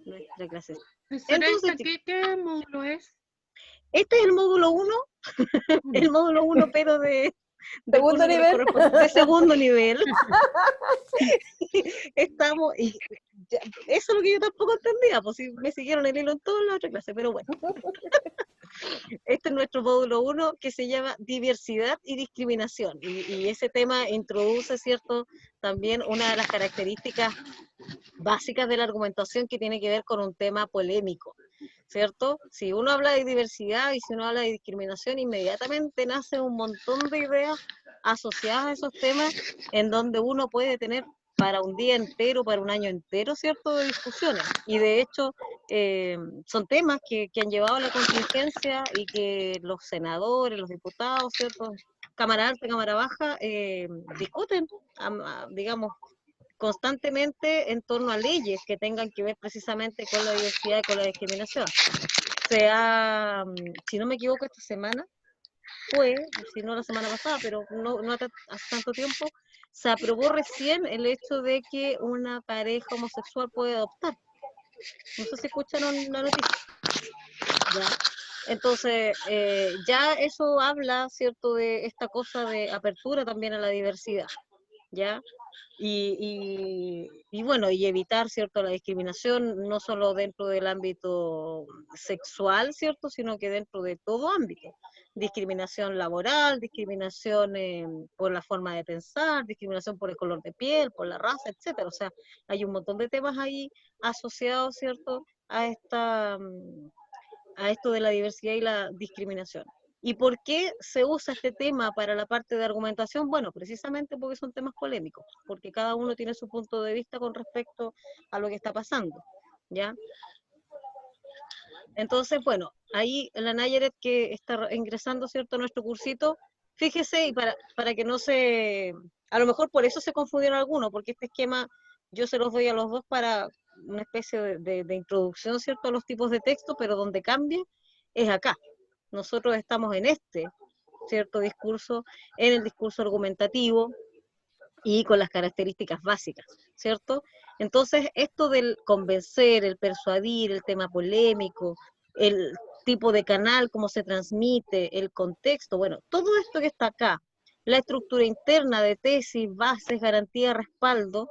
nuestra clase. Profesora, Entonces, ¿qué módulo es? este es el módulo 1, el módulo 1, pero del Segundo curso que nos nivel. corresponde, de segundo nivel. Estamos, y eso es lo que yo tampoco entendía, pues si me siguieron el hilo en toda la otra clase, pero bueno. Este es nuestro módulo 1 que se llama diversidad y discriminación. Y ese tema introduce, ¿cierto?, también una de las características básicas de la argumentación que tiene que ver con un tema polémico, ¿cierto? Si uno habla de diversidad y si uno habla de discriminación, inmediatamente nace un montón de ideas asociadas a esos temas en donde uno puede tener para un día entero, para un año entero, ¿cierto?, de discusiones. Y de hecho, son temas que han llevado a la contingencia y que los senadores, los diputados, ¿cierto?, Cámara Alta, Cámara Baja, discuten, digamos, constantemente en torno a leyes que tengan que ver precisamente con la diversidad y con la discriminación. Si no me equivoco, esta semana si no la semana pasada, pero no hace tanto tiempo, se aprobó recién el hecho de que una pareja homosexual puede adoptar. No sé si escucharon la noticia. ¿Ya? Entonces, ya eso habla, ¿cierto?, de esta cosa de apertura también a la diversidad, ¿ya? Y bueno, y evitar, ¿cierto?, la discriminación, no solo dentro del ámbito sexual, ¿cierto?, sino que dentro de todo ámbito. Discriminación laboral, discriminación por la forma de pensar, discriminación por el color de piel, por la raza, etcétera. O sea, hay un montón de temas ahí asociados, ¿cierto?, a esto de la diversidad y la discriminación. ¿Y por qué se usa este tema para la parte de argumentación? Bueno, precisamente porque son temas polémicos, porque cada uno tiene su punto de vista con respecto a lo que está pasando, ¿ya? Entonces, bueno, ahí la Nayaret que está ingresando, ¿cierto?, a nuestro cursito, fíjese, y para que no se... A lo mejor por eso se confundieron algunos, porque este esquema yo se los doy a los dos para una especie de introducción, ¿cierto?, a los tipos de texto, pero donde cambia es acá. Nosotros estamos en este, ¿cierto?, discurso, en el discurso argumentativo y con las características básicas, ¿cierto? Entonces, esto del convencer, el persuadir, el tema polémico, el tipo de canal, cómo se transmite, el contexto, bueno, todo esto que está acá, la estructura interna de tesis, bases, garantía, respaldo,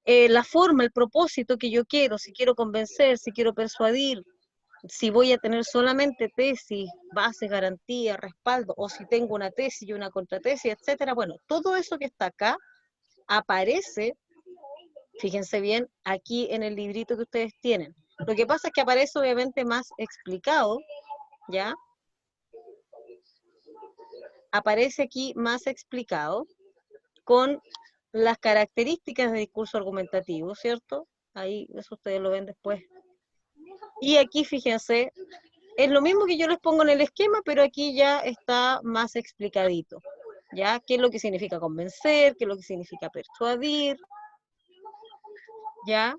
la forma, el propósito que yo quiero, si quiero convencer, si quiero persuadir, si voy a tener solamente tesis, bases, garantía, respaldo, o si tengo una tesis y una contratesis, etcétera. Bueno, todo eso que está acá aparece, fíjense bien, aquí en el librito que ustedes tienen. Lo que pasa es que aparece obviamente más explicado, ¿ya? Aparece aquí más explicado con las características de discurso argumentativo, ¿cierto? Ahí, eso ustedes lo ven después. Y aquí, fíjense, es lo mismo que yo les pongo en el esquema, pero aquí ya está más explicadito, ¿ya? ¿Qué es lo que significa convencer? ¿Qué es lo que significa persuadir? ¿Ya?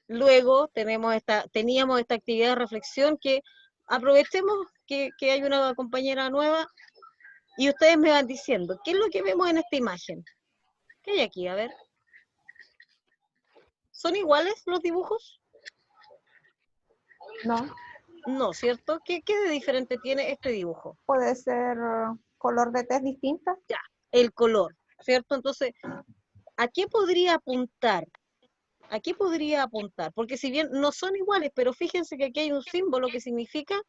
Luego teníamos esta actividad de reflexión que aprovechemos que hay una compañera nueva y ustedes me van diciendo, ¿qué es lo que vemos en esta imagen? ¿Qué hay aquí? A ver. ¿Son iguales los dibujos? No, No, ¿cierto? ¿Qué de diferente tiene este dibujo? puede ser color de tez distinta. Ya, el color, ¿cierto? Entonces, ¿a qué podría apuntar? ¿A qué podría apuntar? Porque si bien no son iguales, pero fíjense que aquí hay un símbolo que significa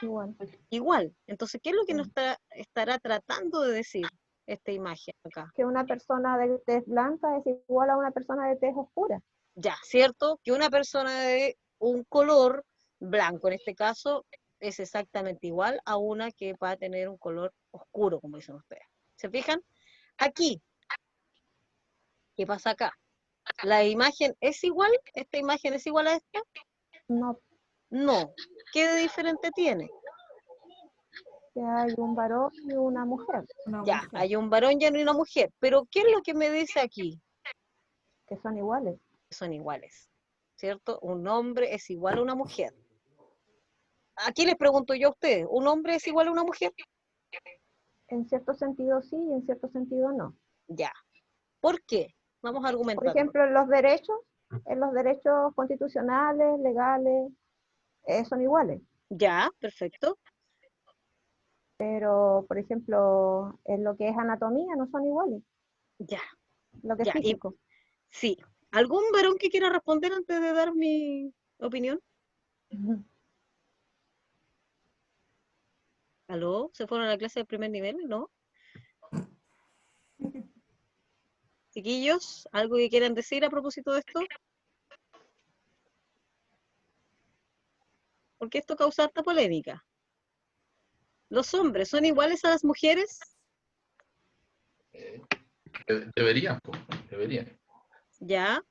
Igual. igual. Entonces, ¿qué es lo que nos estará tratando de decir esta imagen acá? Que una persona de tez blanca es igual a una persona de tez oscura. Ya, ¿cierto? Que una persona de un color blanco, en este caso, es exactamente igual a una que va a tener un color oscuro, como dicen ustedes. ¿Se fijan? Aquí, ¿qué pasa acá? ¿La imagen es igual? ¿Esta imagen es igual a esta? No, No. ¿Qué de diferente tiene? que hay un varón y una mujer, Ya, hay un varón y una mujer. Pero ¿qué es lo que me dice aquí? que son iguales. Son iguales, ¿cierto? Un hombre es igual a una mujer. Aquí les pregunto yo a ustedes, ¿un hombre es igual a una mujer? En cierto sentido sí y en cierto sentido no. Ya. ¿Por qué? Vamos a Por argumentarlo. ejemplo, los derechos en los derechos constitucionales, legales, son iguales. Ya, perfecto. Pero, por ejemplo, en lo que es anatomía no son iguales, Ya, lo que es ya. Y físico. sí. ¿Algún varón que quiera responder antes de dar mi opinión? ¿Aló? ¿Se fueron a la clase de primer nivel? ¿No? Chiquillos, ¿algo que quieran decir a propósito de esto? Porque esto causa harta polémica. ¿Los hombres son iguales a las mujeres? Eh, deberían, pues, deberían. ¿Ya?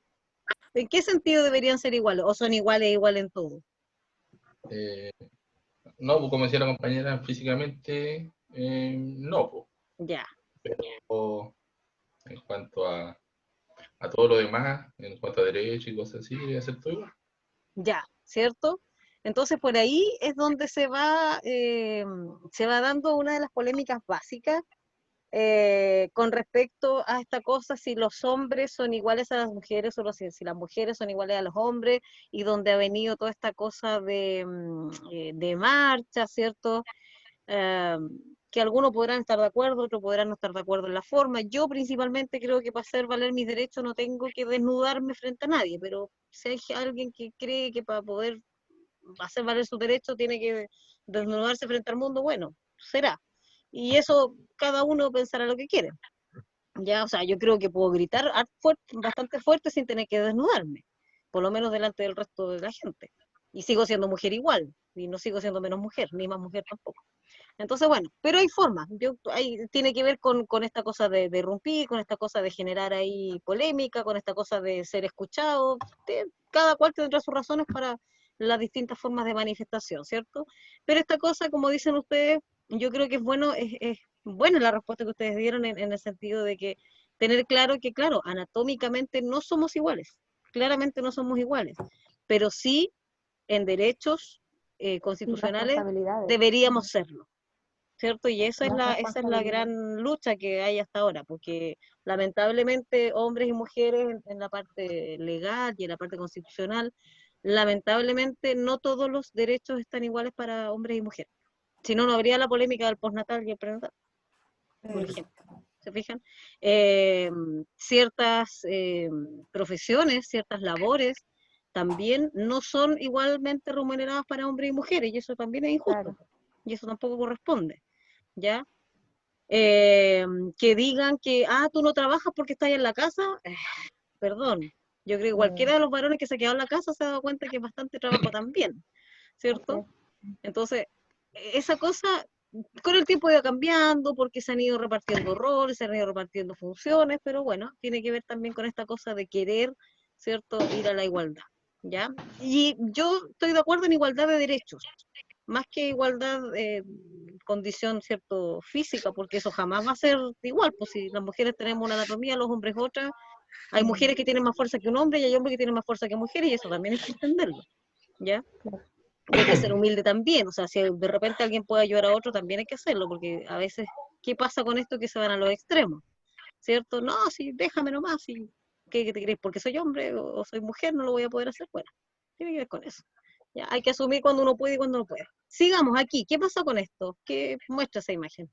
¿En qué sentido deberían ser iguales? ¿O son iguales en todo? Eh, no, pues, como decía la compañera, físicamente, no, pues, Ya, pero en cuanto a todo lo demás, en cuanto a derechos y cosas así, debe ser todo igual. ya, ¿cierto? Entonces por ahí es donde se va dando una de las polémicas básicas con respecto a esta cosa, si los hombres son iguales a las mujeres o si las mujeres son iguales a los hombres, y donde ha venido toda esta cosa de marcha, ¿cierto? Eh, que algunos podrán estar de acuerdo, otros podrán no estar de acuerdo en la forma. Yo principalmente creo que para hacer valer mis derechos no tengo que desnudarme frente a nadie, pero si hay alguien que cree que para poder hacer valer sus derechos tiene que desnudarse frente al mundo, bueno, será. Y eso cada uno pensará lo que quiere. Ya, o sea, yo creo que puedo gritar bastante fuerte sin tener que desnudarme, por lo menos delante del resto de la gente. Y sigo siendo mujer igual, y no sigo siendo menos mujer, ni más mujer tampoco. Entonces, bueno, pero hay formas. Tiene que ver con esta cosa de irrumpir, con esta cosa de generar ahí polémica, con esta cosa de ser escuchado. Cada cual tendrá sus razones para las distintas formas de manifestación, ¿cierto? Pero esta cosa, como dicen ustedes, yo creo que es buena la respuesta que ustedes dieron en el sentido de que tener claro que, claro, anatómicamente no somos iguales, claramente no somos iguales, pero sí en derechos Y constitucionales responsabilidades. deberíamos serlo. ¿Cierto? Y Las esa es la responsabilidades. gran lucha que hay hasta ahora, porque lamentablemente hombres y mujeres en la parte legal y en la parte constitucional, lamentablemente no todos los derechos están iguales para hombres y mujeres. Si no, no habría la polémica del postnatal y el prenatal, por ejemplo. ¿Se fijan? Eh, Ciertas profesiones, ciertas labores, también no son igualmente remuneradas para hombres y mujeres, y eso también es injusto, Claro. y eso tampoco corresponde. ¿Ya? Eh, que digan que, tú no trabajas porque estás en la casa, perdón, yo creo que cualquiera de los varones que se ha quedado en la casa se ha dado cuenta que es bastante trabajo también, Así ¿cierto? es. Entonces, esa cosa con el tiempo ha ido cambiando porque se han ido repartiendo roles, se han ido repartiendo funciones, pero bueno, tiene que ver también con esta cosa de querer, ¿cierto?, ir a la igualdad, ¿ya? Y yo estoy de acuerdo en igualdad de derechos, más que igualdad condición, ¿cierto?, física, porque eso jamás va a ser igual, pues si las mujeres tenemos una anatomía, los hombres otra, hay mujeres que tienen más fuerza que un hombre y hay hombres que tienen más fuerza que mujeres, y eso también hay que entenderlo, ¿ya? Claro. Y hay que ser humilde también, o sea, si de repente alguien puede ayudar a otro, también hay que hacerlo, porque a veces, ¿qué pasa con esto? Que se van a los extremos, ¿cierto? No, sí, déjame nomás, sí. ¿Qué te crees? Porque soy hombre o soy mujer, no lo voy a poder hacer. Bueno, tiene que ver con eso. Ya, hay que asumir cuando uno puede y cuando no puede. Sigamos aquí. ¿Qué pasa con esto? ¿Qué muestra esa imagen?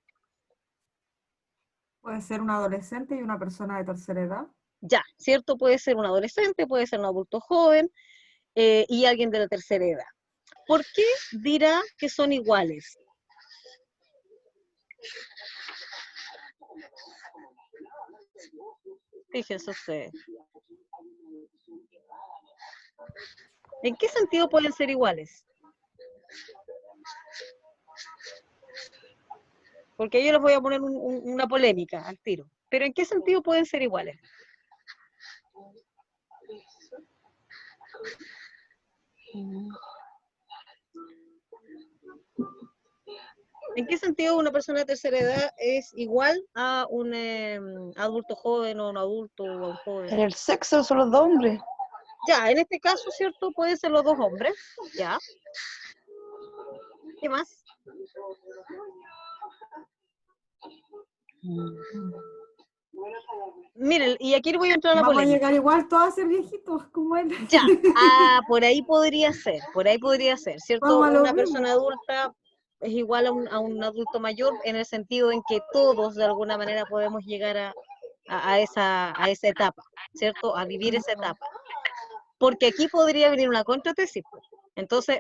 Puede ser un adolescente y una persona de tercera edad. Ya, ¿cierto? Puede ser un adolescente, puede ser un adulto joven y alguien de la tercera edad. ¿Por qué dirá que son iguales? Fíjense ustedes. ¿En qué sentido pueden ser iguales? Porque yo les voy a poner una polémica al tiro. Pero ¿en qué sentido pueden ser iguales? ¿En qué sentido una persona de tercera edad es igual a un adulto joven o un adulto o a un joven? En el sexo son los dos hombres. Ya, en este caso, ¿cierto? Pueden ser los dos hombres. Ya. ¿Qué más? Miren, y aquí voy a entrar a la Vamos a polémica. llegar igual todos a ser viejitos como él. Ya, por ahí podría ser, ¿cierto? Vamos a lo Una mismo. persona adulta es igual a un adulto mayor en el sentido en que todos de alguna manera podemos llegar a esa etapa, ¿cierto? A vivir esa etapa. Porque aquí podría venir una contratesis. Entonces,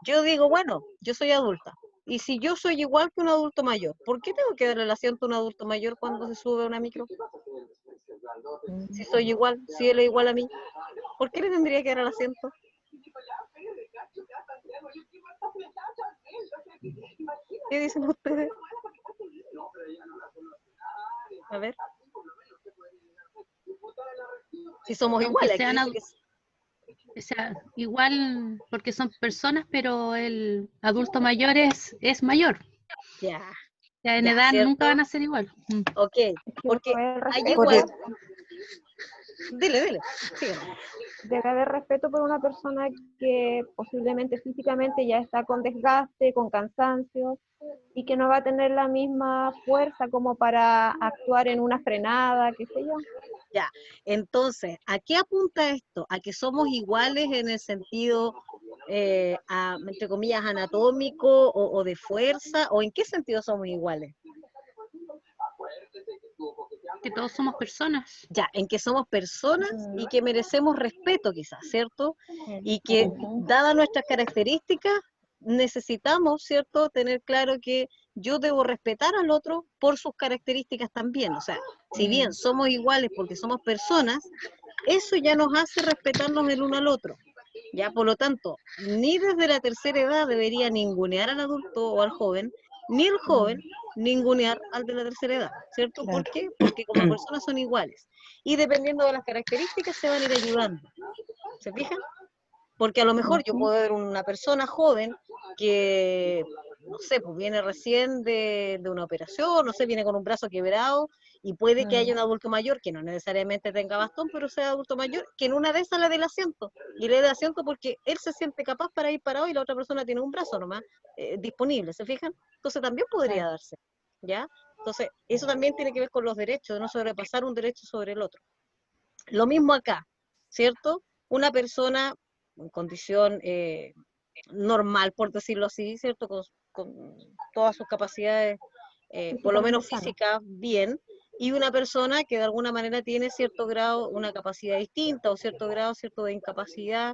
yo digo, bueno, yo soy adulta. Y si yo soy igual que un adulto mayor, ¿por qué tengo que darle el asiento a un adulto mayor cuando se sube a una micro? Si soy igual, si él es igual a mí, ¿por qué le tendría que dar el asiento? ¿Qué dicen ustedes? A ver. Si somos Aunque iguales, aquí sean dice que o sea, igual porque son personas, pero el adulto mayor es mayor. ya, O sea, en ya, edad ¿cierto? nunca van a ser igual. Ok, Es que porque debe haber hay respeto, igual. Dile, sígueme. debe haber respeto por una persona que posiblemente físicamente ya está con desgaste, con cansancio, y que no va a tener la misma fuerza como para actuar en una frenada, qué sé yo. Ya, entonces, ¿a qué apunta esto? ¿A que somos iguales en el sentido, entre comillas, anatómico o de fuerza? ¿O en qué sentido somos iguales? Que todos somos personas. Ya, en que somos personas y que merecemos respeto quizás, ¿cierto? Y que Ujú. dadas nuestras características, necesitamos, ¿cierto?, tener claro que yo debo respetar al otro por sus características también. O sea, si bien somos iguales porque somos personas, eso ya nos hace respetarnos el uno al otro. Ya, por lo tanto, ni desde la tercera edad debería ningunear al adulto o al joven, ni el joven ningunear al de la tercera edad, ¿cierto? ¿Por Claro. qué? Porque como personas son iguales. Y dependiendo de las características se van a ir ayudando. ¿Se fijan? Porque a lo mejor yo puedo ver una persona joven que, no sé, pues viene recién de una operación, no sé, viene con un brazo quebrado, y puede que haya un adulto mayor que no necesariamente tenga bastón, pero sea adulto mayor, que en una de esas le dé el asiento. Y le dé el asiento porque él se siente capaz para ir parado y la otra persona tiene un brazo nomás disponible, ¿se fijan? Entonces también podría darse, ¿ya? Entonces, eso también tiene que ver con los derechos, de no sobrepasar un derecho sobre el otro. Lo mismo acá, ¿cierto? Una persona en condición normal, por decirlo así, ¿cierto? Con todas sus capacidades, por lo menos Físicamente sana. físicas, bien, y una persona que de alguna manera tiene cierto grado, una capacidad distinta o cierto grado, cierto de incapacidad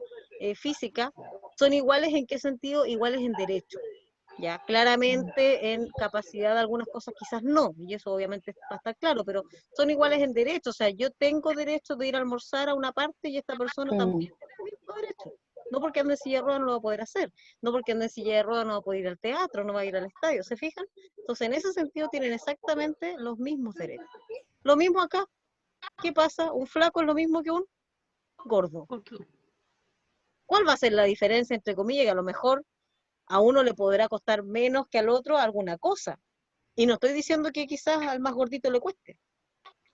física, ¿son iguales en qué sentido? Iguales en derecho. Ya, claramente en capacidad de algunas cosas quizás no, y eso obviamente va a estar claro, pero son iguales en derecho, o sea, yo tengo derecho de ir a almorzar a una parte y esta persona también tiene el mismo derecho. No porque ande en silla de ruedas no lo va a poder hacer, no porque ande en silla de ruedas no va a poder ir al teatro, no va a ir al estadio, ¿se fijan? Entonces, en ese sentido tienen exactamente los mismos derechos. Lo mismo acá, ¿qué pasa? ¿Un flaco es lo mismo que un gordo? ¿Cuál va a ser la diferencia, entre comillas, que a lo mejor a uno le podrá costar menos que al otro alguna cosa? Y no estoy diciendo que quizás al más gordito le cueste,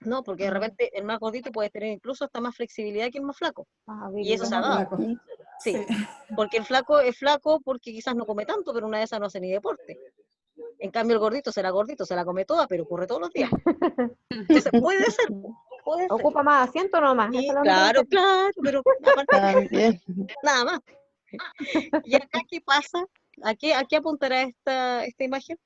no, porque de repente el más gordito puede tener incluso hasta más flexibilidad que el más flaco. Y eso se ha Somos dado, flacos. sí. Sí. Porque el flaco es flaco porque quizás no come tanto, pero una de esas no hace ni deporte. En cambio el gordito, se la come toda, pero corre todos los días. Entonces puede ser, puede ser. Ocupa más asiento nomás, esa Y es la única claro, diferencia. claro, pero aparte, También. nada más. ¿Y acá qué pasa? ¿A qué apuntará esta imagen?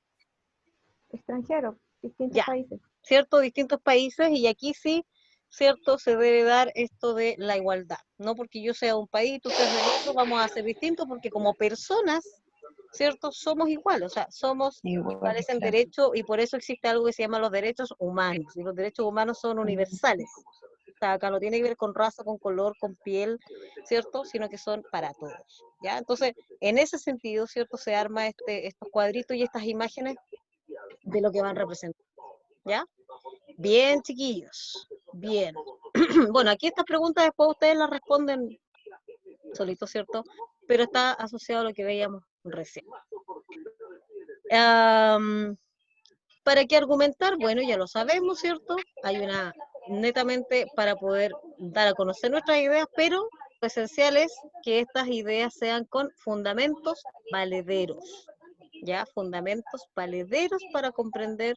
Extranjeros, distintos Ya, países. ¿cierto? Distintos países, y aquí sí, ¿cierto? Se debe dar esto de la igualdad. No porque yo sea de un país, tú seas del otro, vamos a ser distintos, porque como personas, ¿cierto? Somos iguales, o sea, somos Igual, iguales en claro. derecho, y por eso existe algo que se llama los derechos humanos, y los derechos humanos son universales. O sea, acá no tiene que ver con raza, con color, con piel, ¿cierto? Sino que son para todos, ¿ya? Entonces, en ese sentido, ¿cierto? Se arma estos cuadritos y estas imágenes de lo que van representando, ¿ya? Bien, chiquillos, bien. Bueno, aquí estas preguntas después ustedes las responden solitos, ¿cierto? Pero está asociado a lo que veíamos recién. ¿Para qué argumentar? Bueno, ya lo sabemos, ¿cierto? Hay una, netamente para poder dar a conocer nuestras ideas, pero lo esencial es que estas ideas sean con fundamentos valederos, ¿ya? Fundamentos valederos para comprender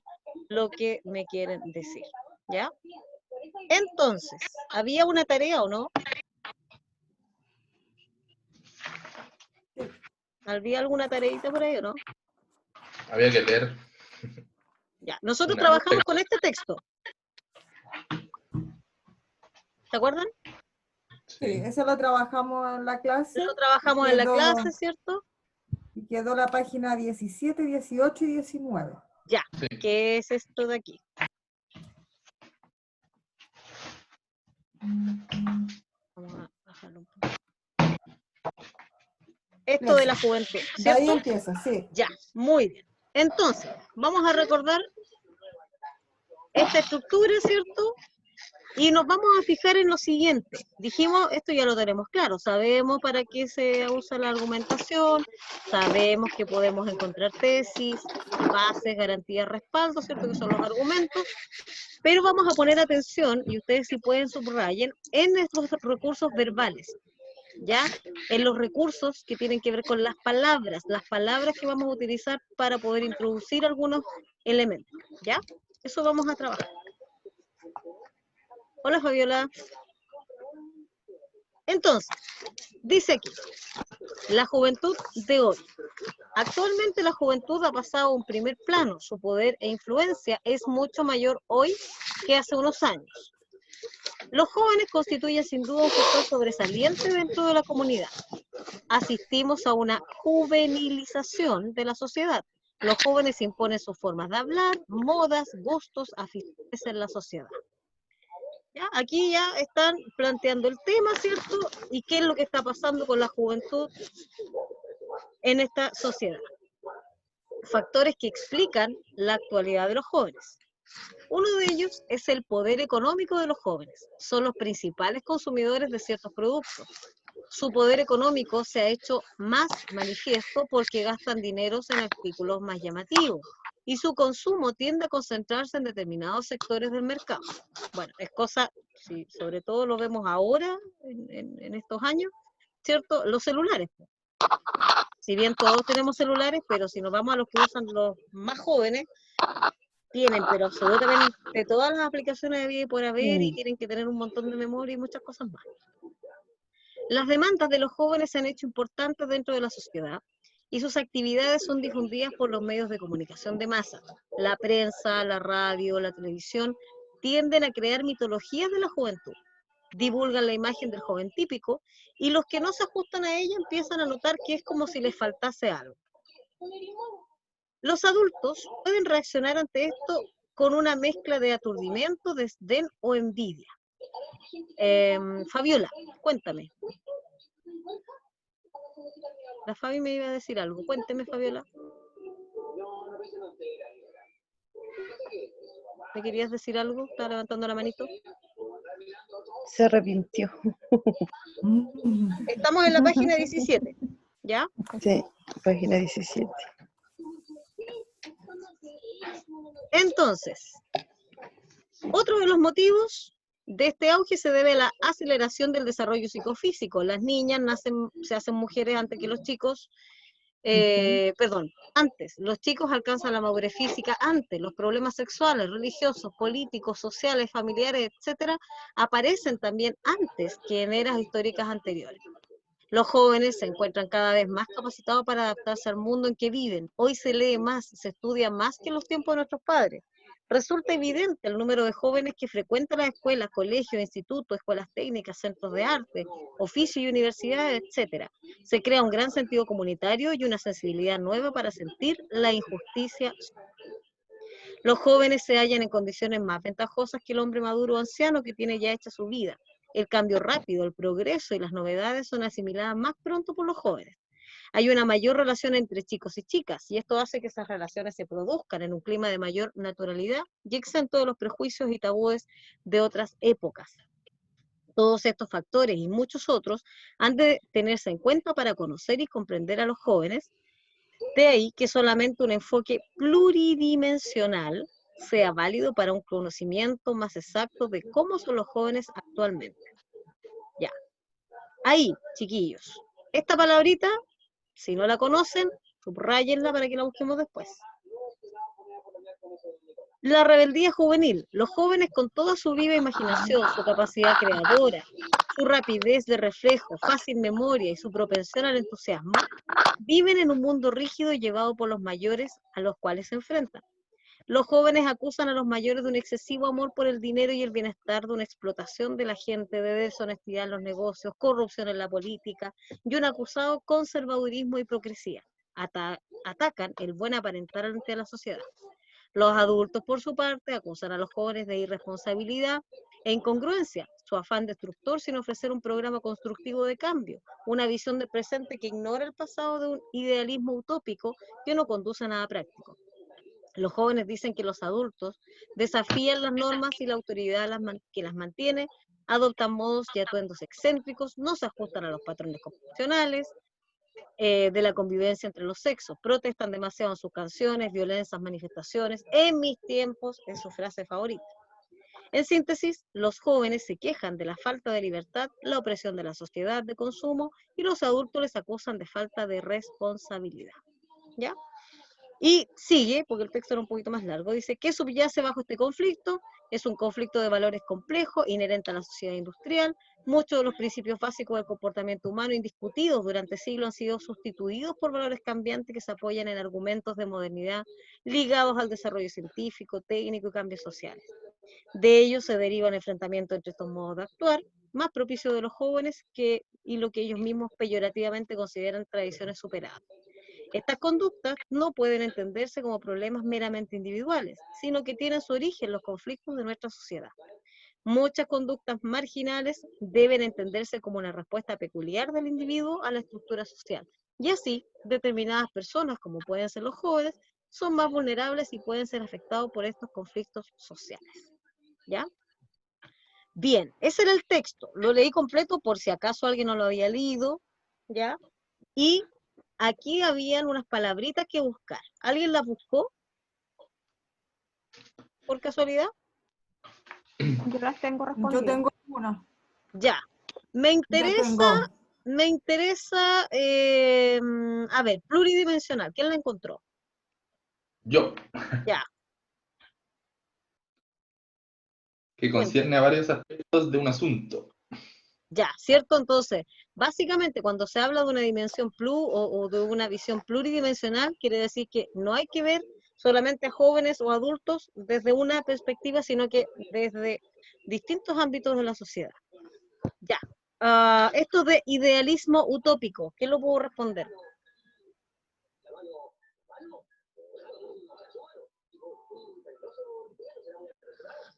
lo que me quieren decir, ¿Ya? Entonces, ¿había una tarea o no? ¿Había alguna tareita por ahí o no? Había que leer Ya, nosotros una trabajamos con este texto. ¿Se acuerdan? Sí, sí. eso lo trabajamos en la clase Lo trabajamos en la clase, ¿cierto? y quedó la página 17, 18 y 19. Ya, Sí. ¿qué es esto de aquí? Vamos a bajarlo un poco. Esto de la juventud, De ahí ¿cierto? empieza, sí. Ya, muy bien. Entonces, vamos a recordar esta estructura, ¿cierto? Y nos vamos a fijar en lo siguiente. Dijimos, esto ya lo tenemos claro, sabemos para qué se usa la argumentación, sabemos que podemos encontrar tesis, bases, garantías, respaldo, ¿cierto? Que son los argumentos, pero vamos a poner atención, y ustedes si pueden subrayen, en estos recursos verbales, ¿ya? En los recursos que tienen que ver con las palabras que vamos a utilizar para poder introducir algunos elementos, ¿ya? Eso vamos a trabajar. Hola, Fabiola. Entonces, dice aquí, la juventud de hoy. Actualmente la juventud ha pasado a un primer plano, su poder e influencia es mucho mayor hoy que hace unos años. Los jóvenes constituyen sin duda un factor sobresaliente dentro de la comunidad. Asistimos a una juvenilización de la sociedad. Los jóvenes imponen sus formas de hablar, modas, gustos, aficiones en la sociedad. ¿Ya? Aquí ya están planteando el tema, ¿cierto? Y qué es lo que está pasando con la juventud en esta sociedad. Factores que explican la actualidad de los jóvenes. Uno de ellos es el poder económico de los jóvenes. Son los principales consumidores de ciertos productos. Su poder económico se ha hecho más manifiesto porque gastan dineros en artículos más llamativos y su consumo tiende a concentrarse en determinados sectores del mercado. Bueno, es cosa, sí, sobre todo lo vemos ahora, en estos años, ¿cierto? Los celulares. Si bien todos tenemos celulares, pero si nos vamos a los que usan los más jóvenes, tienen, pero absolutamente todas las aplicaciones de vida y por haber, y tienen que tener un montón de memoria y muchas cosas más. Las demandas de los jóvenes se han hecho importantes dentro de la sociedad y sus actividades son difundidas por los medios de comunicación de masa. La prensa, la radio, la televisión tienden a crear mitologías de la juventud, divulgan la imagen del joven típico y los que no se ajustan a ella empiezan a notar que es como si les faltase algo. Los adultos pueden reaccionar ante esto con una mezcla de aturdimiento, desdén o envidia. Fabiola, cuéntame. La Fabi me iba a decir algo. Cuénteme, Fabiola. ¿Me querías decir algo? ¿Estaba levantando la manito? Se arrepintió. Estamos en la página 17, ¿ya? Sí, página 17. Entonces, otro de los motivos de este auge se debe a la aceleración del desarrollo psicofísico. Las niñas se hacen mujeres antes que los chicos, antes. Los chicos alcanzan la madurez física antes. Los problemas sexuales, religiosos, políticos, sociales, familiares, etcétera, aparecen también antes que en eras históricas anteriores. Los jóvenes se encuentran cada vez más capacitados para adaptarse al mundo en que viven. Hoy se lee más, se estudia más que en los tiempos de nuestros padres. Resulta evidente el número de jóvenes que frecuentan las escuelas, colegios, institutos, escuelas técnicas, centros de arte, oficios y universidades, etc. Se crea un gran sentido comunitario y una sensibilidad nueva para sentir la injusticia. Los jóvenes se hallan en condiciones más ventajosas que el hombre maduro o anciano que tiene ya hecha su vida. El cambio rápido, el progreso y las novedades son asimiladas más pronto por los jóvenes. Hay una mayor relación entre chicos y chicas, y esto hace que esas relaciones se produzcan en un clima de mayor naturalidad y exento de los prejuicios y tabúes de otras épocas. Todos estos factores y muchos otros han de tenerse en cuenta para conocer y comprender a los jóvenes. De ahí que solamente un enfoque pluridimensional sea válido para un conocimiento más exacto de cómo son los jóvenes actualmente. Ya. Ahí, chiquillos. Esta palabrita, si no la conocen, subrayenla para que la busquemos después. La rebeldía juvenil. Los jóvenes con toda su viva imaginación, su capacidad creadora, su rapidez de reflejo, fácil memoria y su propensión al entusiasmo, viven en un mundo rígido y llevado por los mayores a los cuales se enfrentan. Los jóvenes acusan a los mayores de un excesivo amor por el dinero y el bienestar, de una explotación de la gente, de deshonestidad en los negocios, corrupción en la política y un acusado conservadurismo y hipocresía. Atacan el buen aparentar ante la sociedad. Los adultos, por su parte, acusan a los jóvenes de irresponsabilidad e incongruencia, su afán destructor sin ofrecer un programa constructivo de cambio, una visión del presente que ignora el pasado, de un idealismo utópico que no conduce a nada práctico. Los jóvenes dicen que los adultos desafían las normas y la autoridad que las mantiene, adoptan modos y atuendos excéntricos, no se ajustan a los patrones convencionales de la convivencia entre los sexos, protestan demasiado en sus canciones, violentan esas manifestaciones. En mis tiempos es su frase favorita. En síntesis, los jóvenes se quejan de la falta de libertad, la opresión de la sociedad de consumo, y los adultos les acusan de falta de responsabilidad. ¿Ya? Y sigue, porque el texto era un poquito más largo, dice que subyace bajo este conflicto, es un conflicto de valores complejo, inherente a la sociedad industrial. Muchos de los principios básicos del comportamiento humano indiscutidos durante siglos han sido sustituidos por valores cambiantes que se apoyan en argumentos de modernidad ligados al desarrollo científico, técnico y cambios sociales. De ello se deriva el enfrentamiento entre estos modos de actuar, más propicio de los jóvenes y lo que ellos mismos peyorativamente consideran tradiciones superadas. Estas conductas no pueden entenderse como problemas meramente individuales, sino que tienen su origen en los conflictos de nuestra sociedad. Muchas conductas marginales deben entenderse como una respuesta peculiar del individuo a la estructura social. Y así, determinadas personas, como pueden ser los jóvenes, son más vulnerables y pueden ser afectados por estos conflictos sociales. ¿Ya? Bien, ese era el texto. Lo leí completo por si acaso alguien no lo había leído, ¿ya? Y aquí habían unas palabritas que buscar. ¿Alguien las buscó? ¿Por casualidad? Yo las tengo Yo respondidas. tengo una. Ya. Me interesa, a ver, pluridimensional. ¿Quién la encontró? Yo, Ya. que concierne a varios aspectos de un asunto. Ya, ¿cierto? Entonces, básicamente cuando se habla de una dimensión o de una visión pluridimensional, quiere decir que no hay que ver solamente a jóvenes o adultos desde una perspectiva, sino que desde distintos ámbitos de la sociedad. Ya. Esto de idealismo utópico, ¿qué lo puedo responder?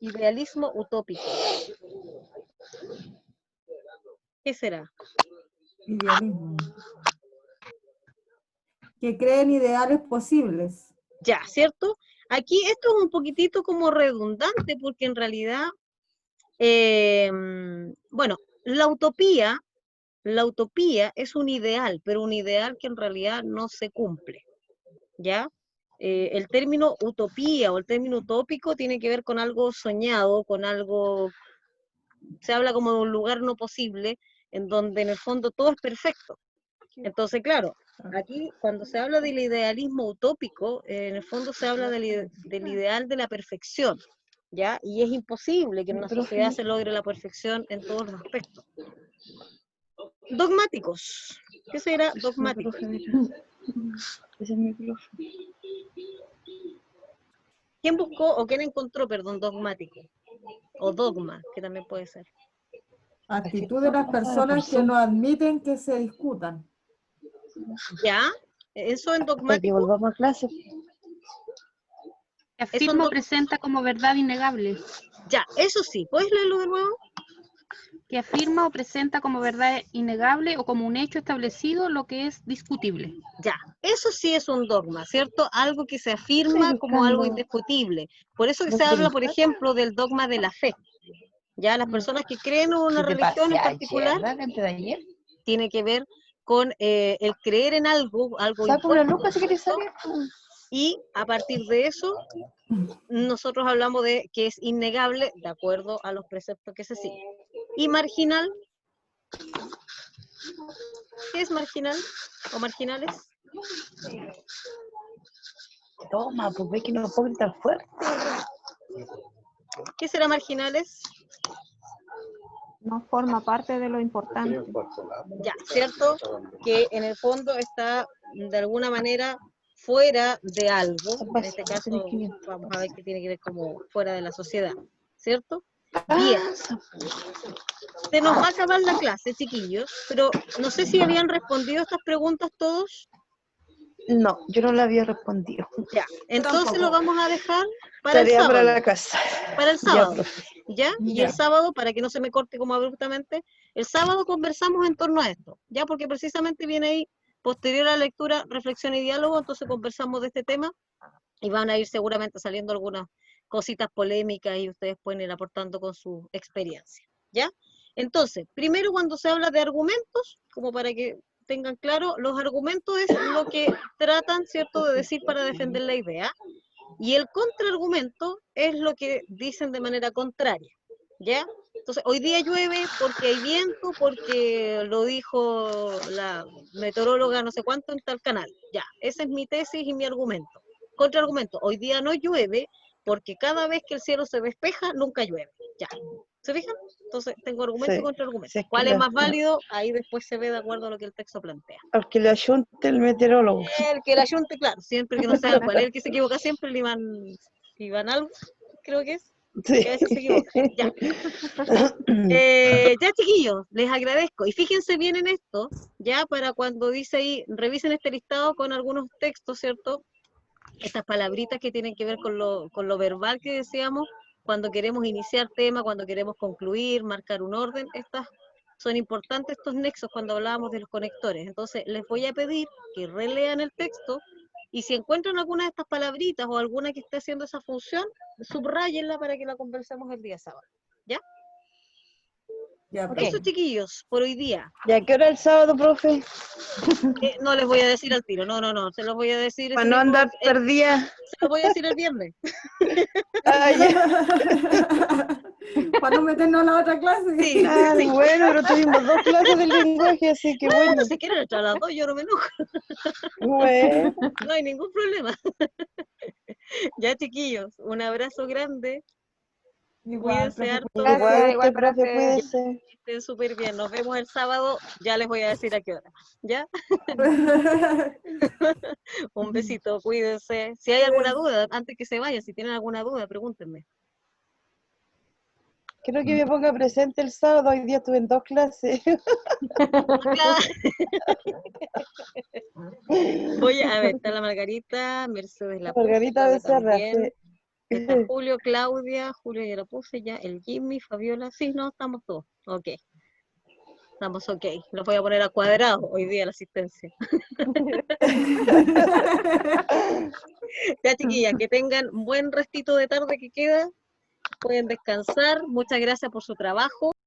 Idealismo utópico. ¿Qué será? Idealismo. Que creen ideales posibles. Ya, ¿cierto? Aquí esto es un poquitito como redundante porque en realidad, bueno, la utopía es un ideal, pero un ideal que en realidad no se cumple, ¿ya? El término utopía o el término utópico tiene que ver con algo soñado, con algo, se habla como de un lugar no posible, en donde en el fondo todo es perfecto. Entonces, claro, aquí cuando se habla del idealismo utópico, en el fondo se habla del ideal de la perfección, ¿ya? Y es imposible que en una sociedad se logre la perfección en todos los aspectos. Dogmáticos. ¿Qué será dogmático? Es el micrófono. ¿Quién buscó o quién encontró, perdón, dogmático? O dogma, que también puede ser. Actitud de las personas que no admiten que se discutan. ¿Ya? ¿Eso en Hasta que dogmático? volvamos a clase. Que afirma o presenta como verdad innegable. Ya, eso sí. ¿Puedes leerlo de nuevo? Que afirma o presenta como verdad innegable o como un hecho establecido lo que es discutible. Ya, eso sí es un dogma, ¿cierto? Algo que se afirma como algo indiscutible. Por eso que se habla, por ejemplo, del dogma de la fe. Ya, las personas que creen en una religión en particular, tiene que ver con el creer en algo Saca una impuesto, lupa si quieres salir. y a partir de eso, nosotros hablamos de que es innegable de acuerdo a los preceptos que se siguen. ¿Y marginal? ¿Qué es marginal o marginales? Toma, pues ve que no puedo gritar fuerte. ¿Qué será marginales? No forma parte de lo importante. Ya, ¿cierto? Que en el fondo está de alguna manera fuera de algo. En este caso, vamos a ver qué tiene que ver como fuera de la sociedad, ¿cierto? Bien. Se nos va a acabar la clase, chiquillos, pero no sé si habían respondido estas preguntas todos. No, yo no la había respondido. Ya, entonces lo vamos a dejar para el Tarea sábado. para la casa. Para el Ya, sábado, profe. ¿ya? Y Ya. el sábado, para que no se me corte como abruptamente, el sábado conversamos en torno a esto, ¿ya? Porque precisamente viene ahí, posterior a la lectura, reflexión y diálogo, entonces conversamos de este tema y van a ir seguramente saliendo algunas cositas polémicas y ustedes pueden ir aportando con su experiencia, ¿ya? Entonces, primero cuando se habla de argumentos, como para que tengan claro, los argumentos es lo que tratan, ¿cierto?, de decir para defender la idea. Y el contraargumento es lo que dicen de manera contraria, ¿ya? Entonces, hoy día llueve porque hay viento, porque lo dijo la meteoróloga no sé cuánto en tal canal. Ya, esa es mi tesis y mi argumento. Contraargumento, hoy día no llueve porque cada vez que el cielo se despeja, nunca llueve. Ya, ¿se fijan? Entonces, tengo argumento y Sí, contraargumento. si es que ¿Cuál es la- más válido? Ahí después se ve de acuerdo a lo que el texto plantea. Al que le ayunte el meteorólogo. El que la ayunte, claro, siempre que no sea cuál es el que se equivoca siempre, el Iván algo, creo que es, Sí. que a veces se equivoca. Ya. Ya, chiquillos, les agradezco. Y fíjense bien en esto, ya para cuando dice ahí, revisen este listado con algunos textos, ¿cierto? Estas palabritas que tienen que ver con lo verbal que decíamos, cuando queremos iniciar tema, cuando queremos concluir, marcar un orden, estas son importantes estos nexos cuando hablábamos de los conectores. Entonces, les voy a pedir que relean el texto y si encuentran alguna de estas palabritas o alguna que esté haciendo esa función, subrayenla para que la conversemos el día sábado. ¿Ya? Ya, Ok. Eso, chiquillos, por hoy día. ¿Y a qué hora el sábado, profe? No les voy a decir al tiro, no, se los voy a decir Para ese no mismo, andar perdida. se los voy a decir el viernes. Ah, ya. Para no meternos a la otra clase. Sí, Ah, sí. bueno, pero tuvimos 2 clases de lenguaje, así que bueno. Bueno, si quieren entrar a las 2, yo no me enojo, Bueno, no hay ningún problema. Ya, chiquillos, un abrazo grande, Igual, cuídense profe, harto, Gracias, igual igual usted, para profe, ustedes. cuídese. estén súper bien. Nos vemos el sábado, ya les voy a decir a qué hora. ¿Ya? Un besito, cuídense. Si hay alguna duda, antes que se vaya, si tienen alguna duda, pregúntenme. Quiero que me ponga presente el sábado, hoy día estuve en 2 clases. Voy a ver, está la Margarita, Mercedes la puse, Margarita Claudia Becerra, también. sí. Está Julio, Claudia, Julio ya lo puse ya, el Jimmy, Fabiola, sí, no, estamos todos, ok. Estamos ok, los voy a poner a cuadrado hoy día la asistencia. Ya, chiquillas, que tengan un buen restito de tarde que queda, pueden descansar, muchas gracias por su trabajo.